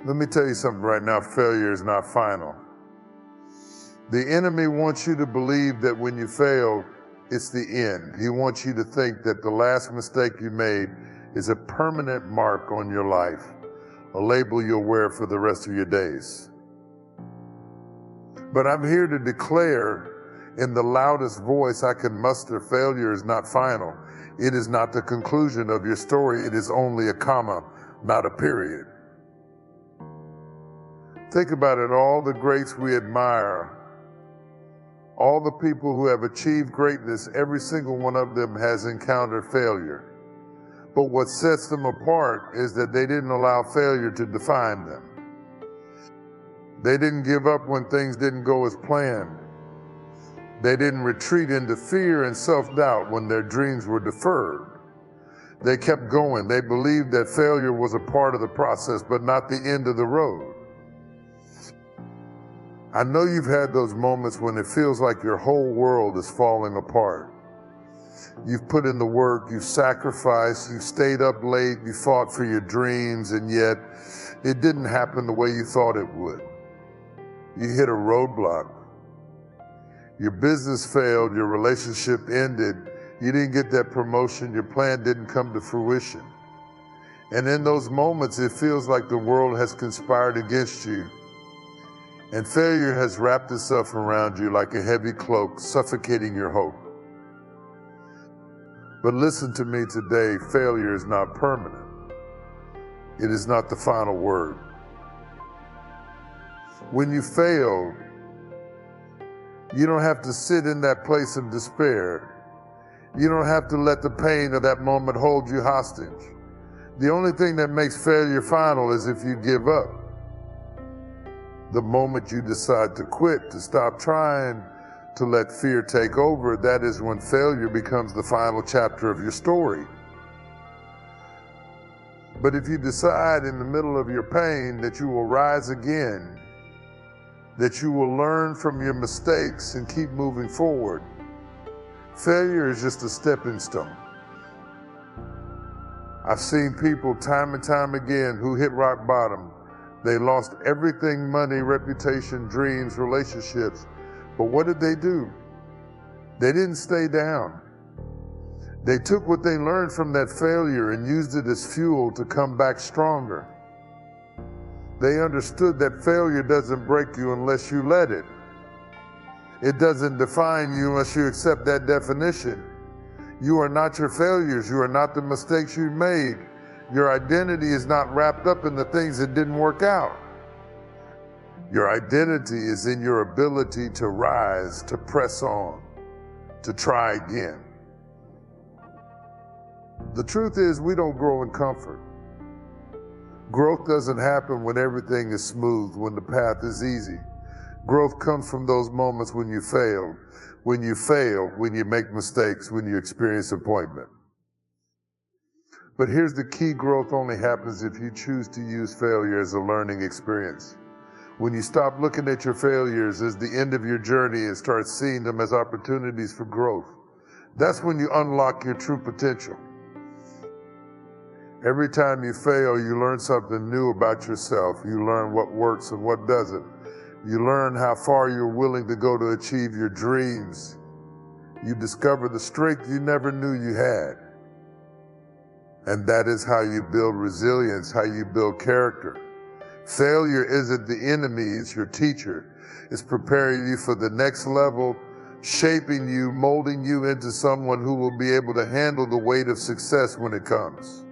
Let me tell you something right now, failure is not final. The enemy wants you to believe that when you fail, it's the end. He wants you to think that the last mistake you made is a permanent mark on your life, a label you'll wear for the rest of your days. But I'm here to declare in the loudest voice I can muster, failure is not final. It is not the conclusion of your story. It is only a comma, not a period. Think about it, all the greats we admire, all the people who have achieved greatness, every single one of them has encountered failure. But what sets them apart is that they didn't allow failure to define them. They didn't give up when things didn't go as planned. They didn't retreat into fear and self-doubt when their dreams were deferred. They kept going. They believed that failure was a part of the process, but not the end of the road. I know you've had those moments when it feels like your whole world is falling apart. You've put in the work, you've sacrificed, you've stayed up late, you fought for your dreams, and yet it didn't happen the way you thought it would. You hit a roadblock. Your business failed, your relationship ended, you didn't get that promotion, your plan didn't come to fruition. And in those moments, it feels like the world has conspired against you. And failure has wrapped itself around you like a heavy cloak, suffocating your hope. But listen to me today, failure is not permanent. It is not the final word. When you fail, you don't have to sit in that place of despair. You don't have to let the pain of that moment hold you hostage. The only thing that makes failure final is if you give up. The moment you decide to quit, to stop trying, to let fear take over, that is when failure becomes the final chapter of your story. But if you decide in the middle of your pain that you will rise again, that you will learn from your mistakes and keep moving forward, failure is just a stepping stone. I've seen people time and time again who hit rock bottom. They lost everything, money, reputation, dreams, relationships. But what did they do? They didn't stay down. They took what they learned from that failure and used it as fuel to come back stronger. They understood that failure doesn't break you unless you let it. It doesn't define you unless you accept that definition. You are not your failures. You are not the mistakes you made. Your identity is not wrapped up in the things that didn't work out. Your identity is in your ability to rise, to press on, to try again. The truth is, we don't grow in comfort. Growth doesn't happen when everything is smooth, when the path is easy. Growth comes from those moments when you fail, when you make mistakes, when you experience disappointment. But here's the key: growth only happens if you choose to use failure as a learning experience. When you stop looking at your failures as the end of your journey and start seeing them as opportunities for growth, that's when you unlock your true potential. Every time you fail, you learn something new about yourself. You learn what works and what doesn't. You learn how far you're willing to go to achieve your dreams. You discover the strength you never knew you had. And that is how you build resilience, how you build character. Failure isn't the enemy, it's your teacher. It's preparing you for the next level, shaping you, molding you into someone who will be able to handle the weight of success when it comes.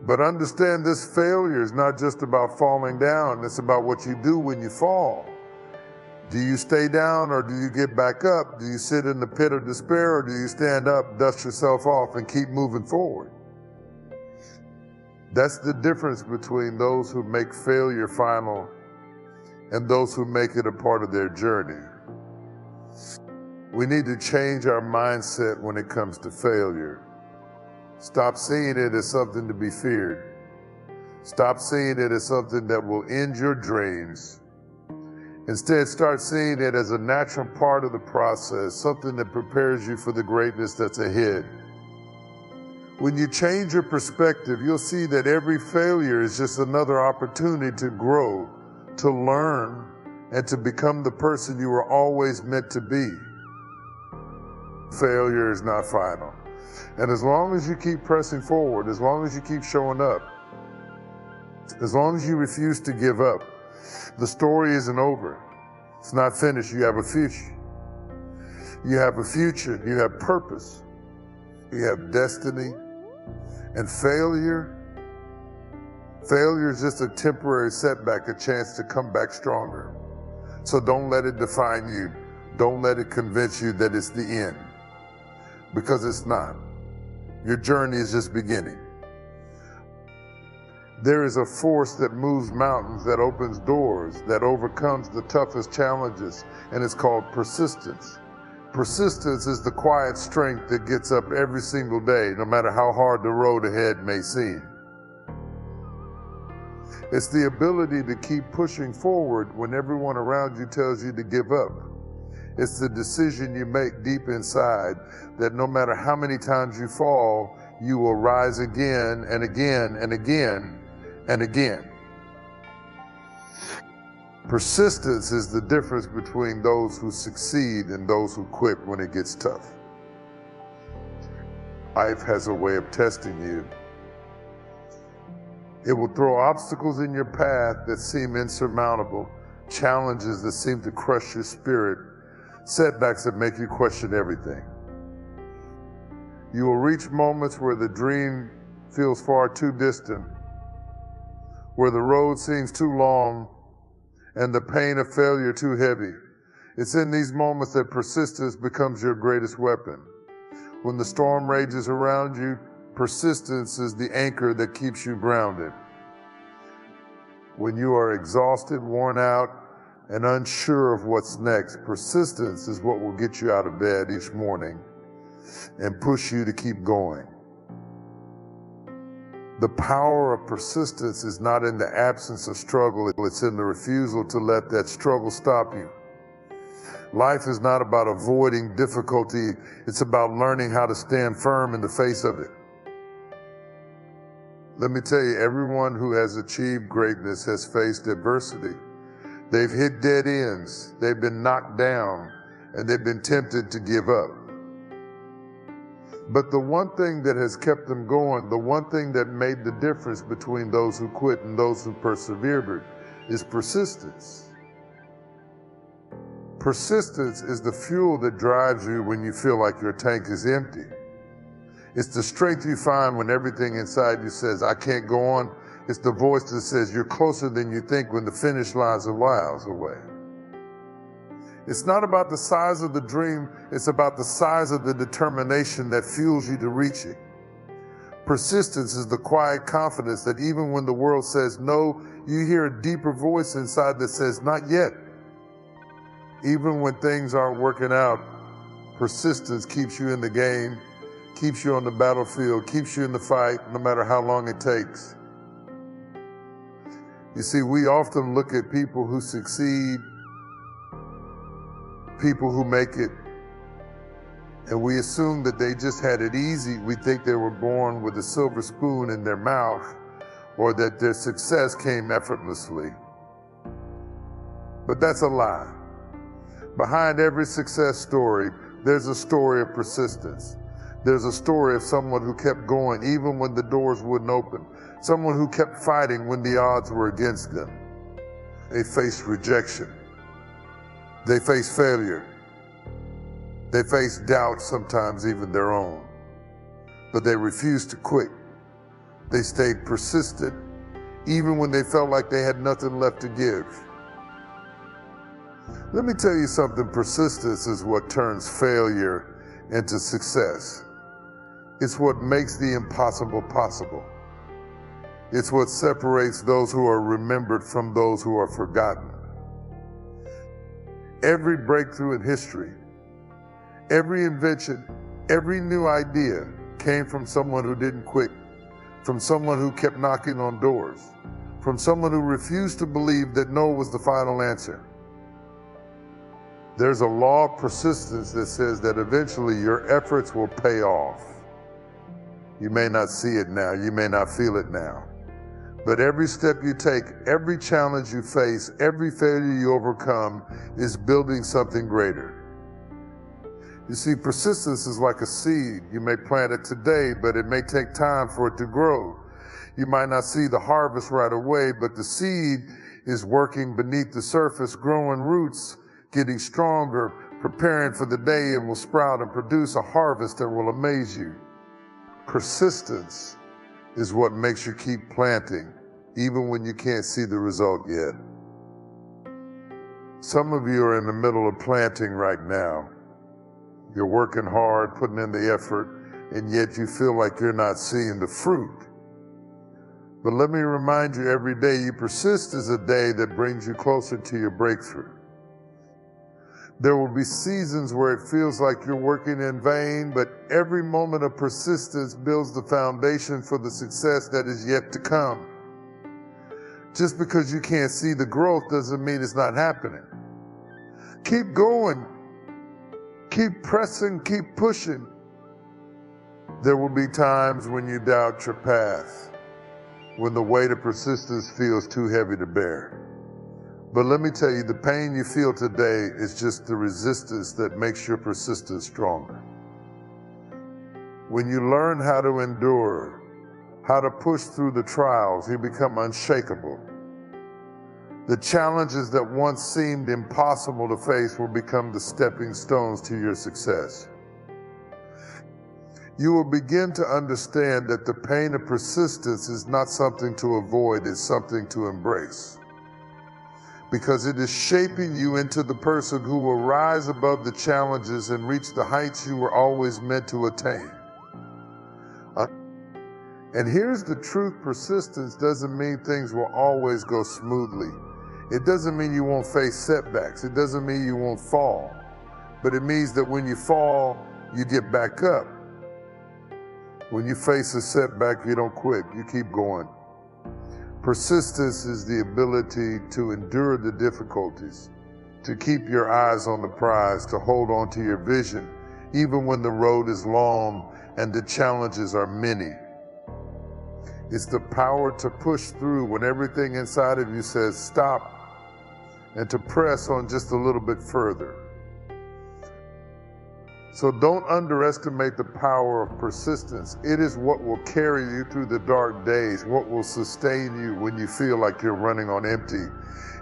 But understand, this failure is not just about falling down, it's about what you do when you fall. Do you stay down or do you get back up? Do you sit in the pit of despair or do you stand up, dust yourself off, and keep moving forward? That's the difference between those who make failure final and those who make it a part of their journey. We need to change our mindset when it comes to failure. Stop seeing it as something to be feared. Stop seeing it as something that will end your dreams. Instead, start seeing it as a natural part of the process, something that prepares you for the greatness that's ahead. When you change your perspective, you'll see that every failure is just another opportunity to grow, to learn, and to become the person you were always meant to be. Failure is not final. And as long as you keep pressing forward, as long as you keep showing up, as long as you refuse to give up, the story isn't over. It's not finished. You have a future. You have a future. You have purpose. You have destiny. And failure is just a temporary setback, a chance to come back stronger. So don't let it define you. Don't let it convince you that it's the end, because it's not. Your journey is just beginning. There is a force that moves mountains, that opens doors, that overcomes the toughest challenges, and it's called persistence. Persistence is the quiet strength that gets up every single day, no matter how hard the road ahead may seem. It's the ability to keep pushing forward when everyone around you tells you to give up. It's the decision you make deep inside that no matter how many times you fall, you will rise again and again and again and again. Persistence is the difference between those who succeed and those who quit when it gets tough. Life has a way of testing you. It will throw obstacles in your path that seem insurmountable, challenges that seem to crush your spirit, setbacks that make you question everything. You will reach moments where the dream feels far too distant, where the road seems too long, and the pain of failure too heavy. It's in these moments that persistence becomes your greatest weapon. When the storm rages around you, persistence is the anchor that keeps you grounded. When you are exhausted, worn out, and unsure of what's next, persistence is what will get you out of bed each morning and push you to keep going. The power of persistence is not in the absence of struggle, it's in the refusal to let that struggle stop you. Life is not about avoiding difficulty, it's about learning how to stand firm in the face of it. Let me tell you, everyone who has achieved greatness has faced adversity. They've hit dead ends, they've been knocked down, and they've been tempted to give up. But the one thing that has kept them going, the one thing that made the difference between those who quit and those who persevered, is persistence. Persistence is the fuel that drives you when you feel like your tank is empty. It's the strength you find when everything inside you says, I can't go on. It's the voice that says you're closer than you think when the finish line's a miles away. It's not about the size of the dream, it's about the size of the determination that fuels you to reach it. Persistence is the quiet confidence that even when the world says no, you hear a deeper voice inside that says, not yet. Even when things aren't working out, persistence keeps you in the game, keeps you on the battlefield, keeps you in the fight, no matter how long it takes. You see, we often look at people who succeed, people who make it, and we assume that they just had it easy. We think they were born with a silver spoon in their mouth, or that their success came effortlessly. But that's a lie. Behind every success story, there's a story of persistence. There's a story of someone who kept going even when the doors wouldn't open. Someone who kept fighting when the odds were against them. They faced rejection. They faced failure. They faced doubt, sometimes even their own. But they refused to quit. They stayed persistent, even when they felt like they had nothing left to give. Let me tell you something, persistence is what turns failure into success. It's what makes the impossible possible. It's what separates those who are remembered from those who are forgotten. Every breakthrough in history, every invention, every new idea came from someone who didn't quit, from someone who kept knocking on doors, from someone who refused to believe that no was the final answer. There's a law of persistence that says that eventually your efforts will pay off. You may not see it now, you may not feel it now. But every step you take, every challenge you face, every failure you overcome is building something greater. You see, persistence is like a seed. You may plant it today, but it may take time for it to grow. You might not see the harvest right away, but the seed is working beneath the surface, growing roots, getting stronger, preparing for the day it will sprout and produce a harvest that will amaze you. Persistence is what makes you keep planting, even when you can't see the result yet. Some of you are in the middle of planting right now. You're working hard, putting in the effort, and yet you feel like you're not seeing the fruit. But let me remind you, every day you persist is a day that brings you closer to your breakthrough. There will be seasons where it feels like you're working in vain, but every moment of persistence builds the foundation for the success that is yet to come. Just because you can't see the growth doesn't mean it's not happening. Keep going. Keep pressing, keep pushing. There will be times when you doubt your path, when the weight of persistence feels too heavy to bear. But let me tell you, the pain you feel today is just the resistance that makes your persistence stronger. When you learn how to endure, how to push through the trials, you become unshakable. The challenges that once seemed impossible to face will become the stepping stones to your success. You will begin to understand that the pain of persistence is not something to avoid, it's something to embrace. Because it is shaping you into the person who will rise above the challenges and reach the heights you were always meant to attain. And here's the truth: persistence doesn't mean things will always go smoothly. It doesn't mean you won't face setbacks. It doesn't mean you won't fall. But it means that when you fall, you get back up. When you face a setback, you don't quit, you keep going. Persistence is the ability to endure the difficulties, to keep your eyes on the prize, to hold on to your vision, even when the road is long and the challenges are many. It's the power to push through when everything inside of you says stop, and to press on just a little bit further. So don't underestimate the power of persistence. It is what will carry you through the dark days, what will sustain you when you feel like you're running on empty.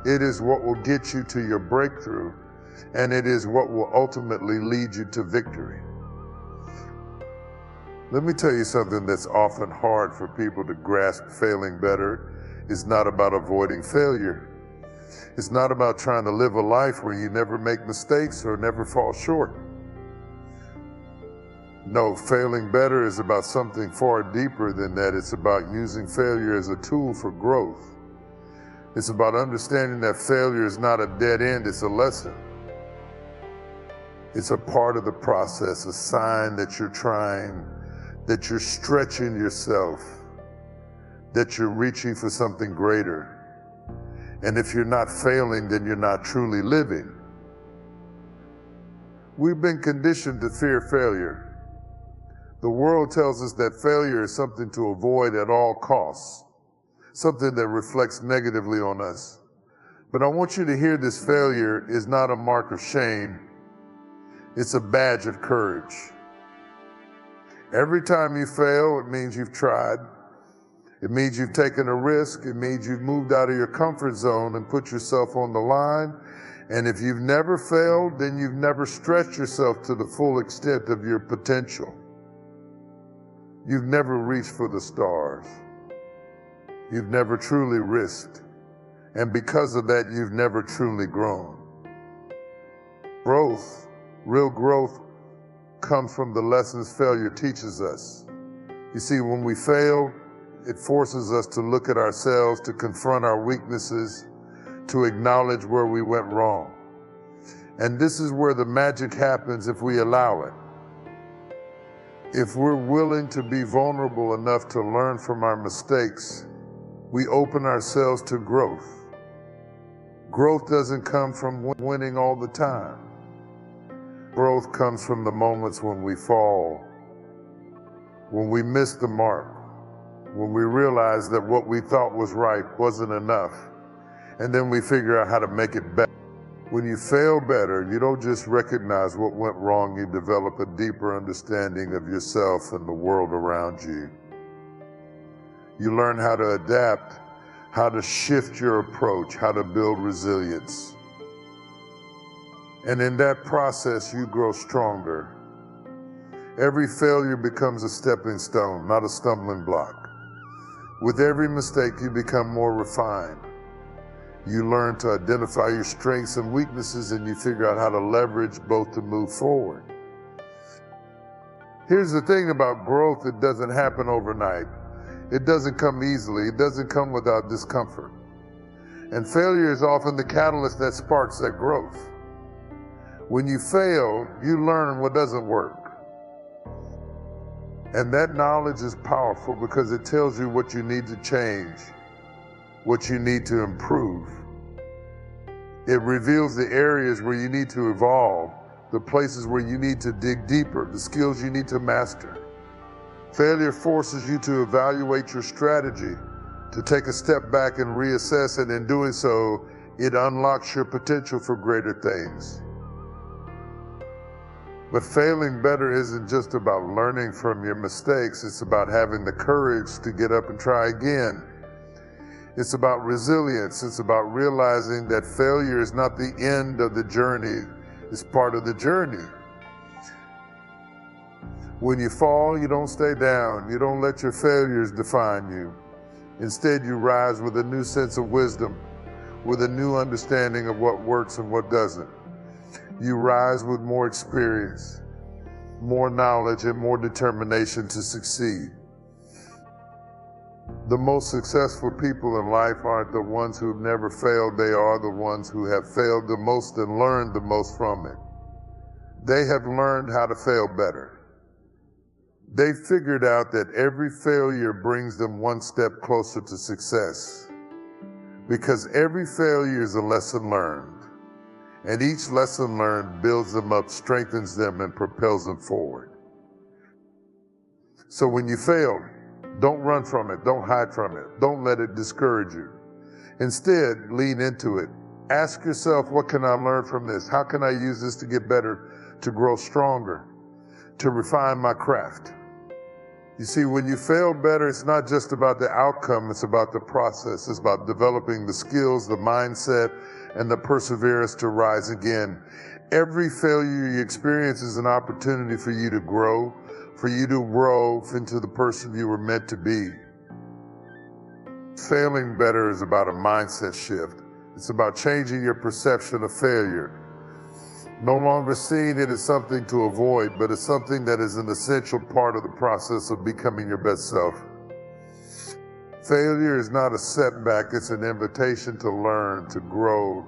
It is what will get you to your breakthrough, and it is what will ultimately lead you to victory. Let me tell you something that's often hard for people to grasp. Failing better is not about avoiding failure. It's not about trying to live a life where you never make mistakes or never fall short. No, failing better is about something far deeper than that. It's about using failure as a tool for growth. It's about understanding that failure is not a dead end, it's a lesson. It's a part of the process, a sign that you're trying, that you're stretching yourself, that you're reaching for something greater. And if you're not failing, then you're not truly living. We've been conditioned to fear failure. The world tells us that failure is something to avoid at all costs, something that reflects negatively on us. But I want you to hear this: failure is not a mark of shame, it's a badge of courage. Every time you fail, it means you've tried. It means you've taken a risk. It means you've moved out of your comfort zone and put yourself on the line. And if you've never failed, then you've never stretched yourself to the full extent of your potential. You've never reached for the stars. You've never truly risked. And because of that, you've never truly grown. Growth, real growth, comes from the lessons failure teaches us. You see, when we fail, it forces us to look at ourselves, to confront our weaknesses, to acknowledge where we went wrong. And this is where the magic happens if we allow it. If we're willing to be vulnerable enough to learn from our mistakes, we open ourselves to growth. Growth doesn't come from winning all the time. Growth comes from the moments when we fall, when we miss the mark, when we realize that what we thought was right wasn't enough, and then we figure out how to make it better. When you fail better, you don't just recognize what went wrong, you develop a deeper understanding of yourself and the world around you. You learn how to adapt, how to shift your approach, how to build resilience. And in that process, you grow stronger. Every failure becomes a stepping stone, not a stumbling block. With every mistake, you become more refined. You learn to identify your strengths and weaknesses, and you figure out how to leverage both to move forward. Here's the thing about growth: it doesn't happen overnight. It doesn't come easily. It doesn't come without discomfort. And failure is often the catalyst that sparks that growth. When you fail, you learn what doesn't work. And that knowledge is powerful because it tells you what you need to change, what you need to improve. It reveals the areas where you need to evolve, the places where you need to dig deeper, the skills you need to master. Failure forces you to evaluate your strategy, to take a step back and reassess, and in doing so, it unlocks your potential for greater things. But failing better isn't just about learning from your mistakes, it's about having the courage to get up and try again. It's about resilience. It's about realizing that failure is not the end of the journey, it's part of the journey. When you fall, you don't stay down. You don't let your failures define you. Instead, you rise with a new sense of wisdom, with a new understanding of what works and what doesn't. You rise with more experience, more knowledge, and more determination to succeed. The most successful people in life aren't the ones who've never failed. They are the ones who have failed the most and learned the most from it. They have learned how to fail better. They figured out that every failure brings them one step closer to success, because every failure is a lesson learned. And each lesson learned builds them up, strengthens them, and propels them forward. So when you fail, don't run from it. Don't hide from it. Don't let it discourage you. Instead, lean into it. Ask yourself, what can I learn from this? How can I use this to get better, to grow stronger, to refine my craft? You see, when you fail better, it's not just about the outcome, it's about the process. It's about developing the skills, the mindset, and the perseverance to rise again. Every failure you experience is an opportunity for you to grow into the person you were meant to be. Failing better is about a mindset shift. It's about changing your perception of failure. No longer seeing it as something to avoid, but as something that is an essential part of the process of becoming your best self. Failure is not a setback, it's an invitation to learn, to grow,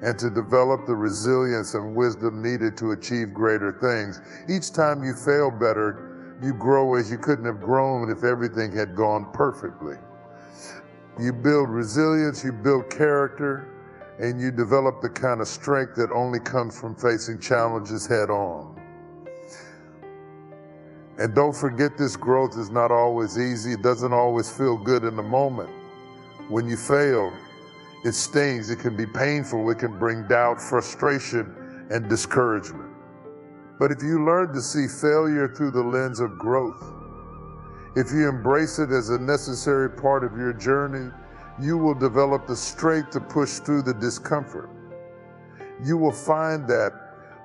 and to develop the resilience and wisdom needed to achieve greater things. Each time you fail better, you grow as you couldn't have grown if everything had gone perfectly. You build resilience, you build character, and you develop the kind of strength that only comes from facing challenges head on. And don't forget, this growth is not always easy. It doesn't always feel good in the moment. When you fail, it stings, it can be painful, it can bring doubt, frustration, and discouragement. But if you learn to see failure through the lens of growth, if you embrace it as a necessary part of your journey, you will develop the strength to push through the discomfort. You will find that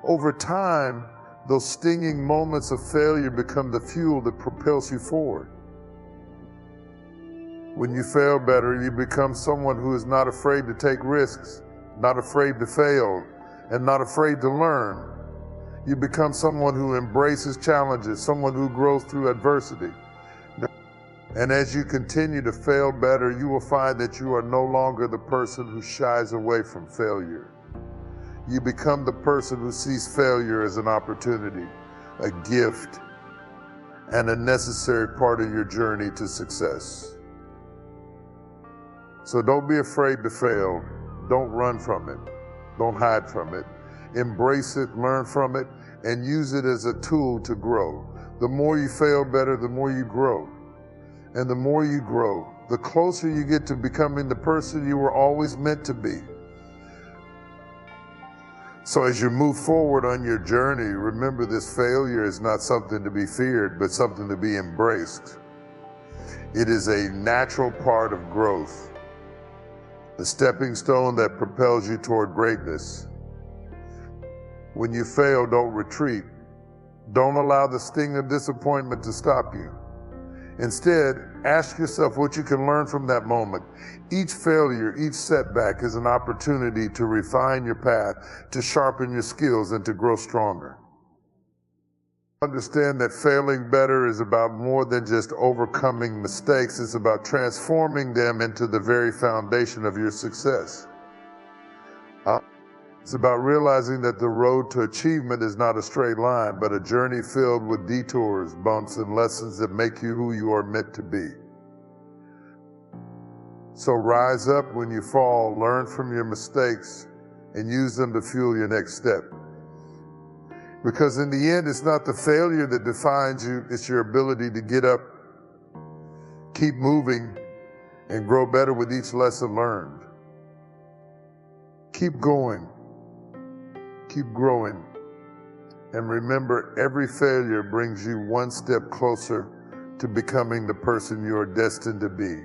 over time, those stinging moments of failure become the fuel that propels you forward. When you fail better, you become someone who is not afraid to take risks, not afraid to fail, and not afraid to learn. You become someone who embraces challenges, someone who grows through adversity. And as you continue to fail better, you will find that you are no longer the person who shies away from failure. You become the person who sees failure as an opportunity, a gift, and a necessary part of your journey to success. So don't be afraid to fail. Don't run from it. Don't hide from it. Embrace it, learn from it, and use it as a tool to grow. The more you fail better, the more you grow. And the more you grow, the closer you get to becoming the person you were always meant to be. So as you move forward on your journey, remember this failure is not something to be feared, but something to be embraced. It is a natural part of growth, the stepping stone that propels you toward greatness. When you fail, don't retreat. Don't allow the sting of disappointment to stop you. Instead, ask yourself what you can learn from that moment. Each failure, each setback is an opportunity to refine your path, to sharpen your skills, and to grow stronger. Understand that failing better is about more than just overcoming mistakes. It's about transforming them into the very foundation of your success. It's about realizing that the road to achievement is not a straight line, but a journey filled with detours, bumps, and lessons that make you who you are meant to be. So rise up when you fall, learn from your mistakes, and use them to fuel your next step. Because in the end, it's not the failure that defines you, it's your ability to get up, keep moving, and grow better with each lesson learned. Keep going. Keep growing. And remember, every failure brings you one step closer to becoming the person you are destined to be.